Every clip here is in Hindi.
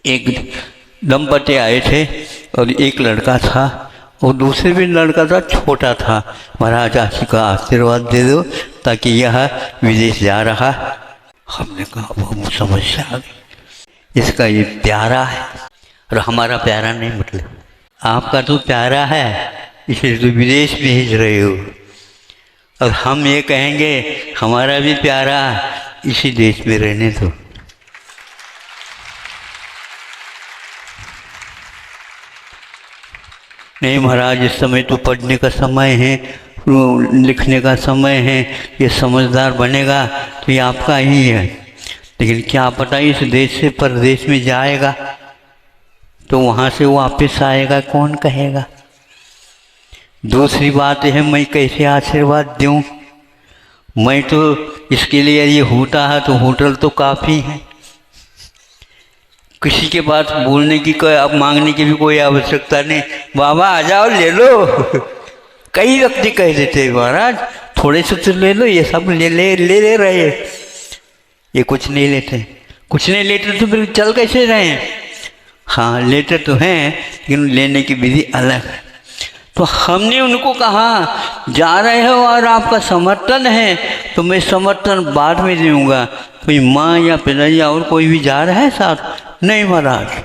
एक दंपति आए थे और एक लड़का था और दूसरे भी लड़का था, छोटा था। महाराज आशी का आशीर्वाद दे दो ताकि यह विदेश जा रहा। हमने कहा वो समस्या आ गई, इसका ये प्यारा है और हमारा प्यारा नहीं, मतलब आपका तो प्यारा है इसलिए तो विदेश भेज रहे हो, और हम ये कहेंगे हमारा भी प्यारा इसी देश में रहने दो। नहीं महाराज, इस समय तो पढ़ने का समय है, लिखने का समय है, ये समझदार बनेगा तो ये आपका ही है, लेकिन क्या पता इस देश से परदेश में जाएगा तो वहाँ से वापस आएगा, कौन कहेगा। दूसरी बात है, मैं कैसे आशीर्वाद दूँ? मैं तो इसके लिए ये होता है तो होटल तो काफ़ी है, किसी के पास बोलने की कोई, अब मांगने की भी कोई आवश्यकता नहीं। बाबा आ जाओ ले लो। कई व्यक्ति कह देते हैं महाराज थोड़े से तो ले लो, ये सब ले रहे, ये कुछ नहीं लेते, कुछ नहीं लेते तो फिर चल कैसे रहे? हाँ लेते तो हैं लेकिन लेने की विधि अलग है। तो हमने उनको कहा जा रहे हो और आपका समर्थन है तो मैं समर्थन बाद में दूंगा। कोई माँ या पिताजी और कोई भी जा रहा है साथ? नहीं महाराज,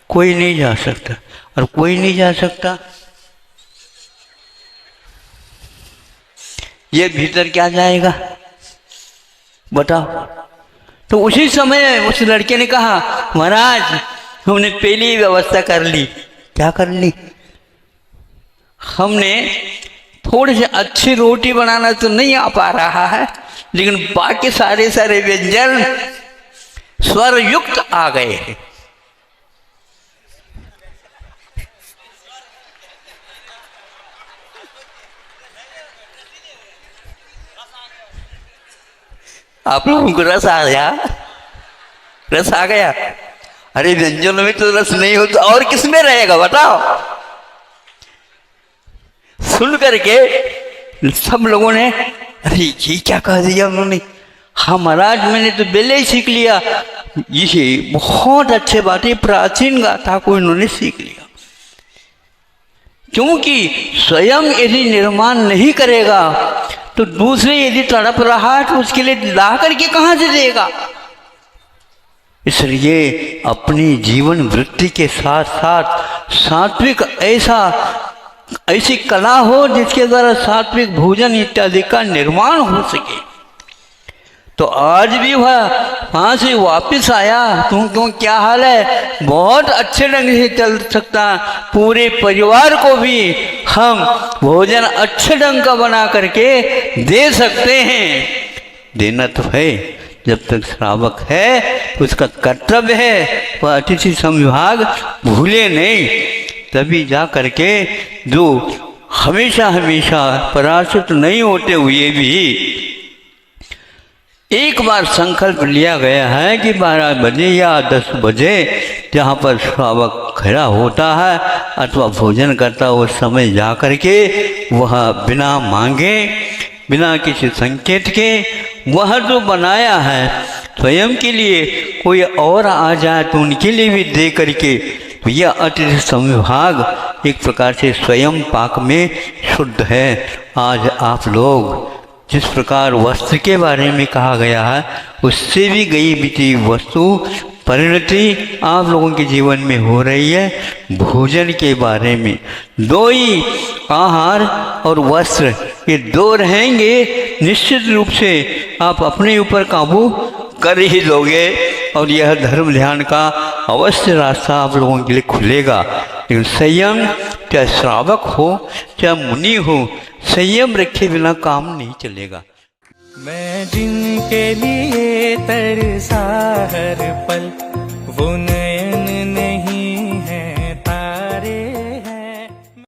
कोई नहीं जा सकता, और कोई नहीं जा सकता। ये भीतर क्या जाएगा बताओ? तो उसी समय उस लड़के ने कहा महाराज हमने पहली व्यवस्था कर ली। क्या कर ली? हमने थोड़ी सी अच्छी रोटी बनाना तो नहीं आ पा रहा है, लेकिन बाकी सारे व्यंजन स्वर युक्त आ गए हैं। आप लोगों को रस आ गया? रस आ गया? अरे व्यंजनों में तो रस नहीं होता और किसमें रहेगा बताओ? सुन करके सब लोगों ने अरे ये क्या कह दिया उन्होंने? हाँ महाराज मैंने तो पहले ही सीख लिया। ये बहुत अच्छे बातें, प्राचीन गाथा को इन्होंने सीख लिया, क्योंकि स्वयं यदि निर्माण नहीं करेगा तो दूसरे यदि तड़प रहा है तो उसके लिए ला करके कहाँ से देगा। इसलिए अपनी जीवन वृत्ति के साथ साथ सात्विक ऐसी कला हो जिसके द्वारा सात्विक भोजन इत्यादि का निर्माण हो सके। तो आज भी वह वहाँ से वापस आया, क्यों क्या हाल है? बहुत अच्छे ढंग से चल सकता, पूरे परिवार को भी हम भोजन अच्छे ढंग का बना करके दे सकते हैं। देना तो है, जब तक श्रावक है उसका कर्तव्य है वह अतिथि संविभाग भूले नहीं। तभी जा करके जो हमेशा हमेशा पराजित नहीं होते हुए भी एक बार संकल्प लिया गया है कि 12 बजे या 10 बजे जहाँ पर श्रावक खड़ा होता है अथवा भोजन करता है उस समय जा करके वह बिना मांगे, बिना किसी संकेत के वह जो बनाया है स्वयं के लिए कोई और आ जाए तो उनके लिए भी दे करके, तो यह अतिथि संविभाग एक प्रकार से स्वयं पाक में शुद्ध है। आज आप लोग जिस प्रकार वस्त्र के बारे में कहा गया है उससे भी गई बीती वस्तु परिणति आप लोगों के जीवन में हो रही है। भोजन के बारे में दो ही, आहार और वस्त्र, ये दो रहेंगे निश्चित रूप से आप अपने ऊपर काबू कर ही लोगे और यह धर्म ध्यान का अवश्य रास्ता आप लोगों के लिए खुलेगा। लेकिन संयम, चाहे श्रावक हो चाहे मुनि हो, संयम रखे बिना काम नहीं चलेगा। मैं जिनके लिए तरसा हर पल वो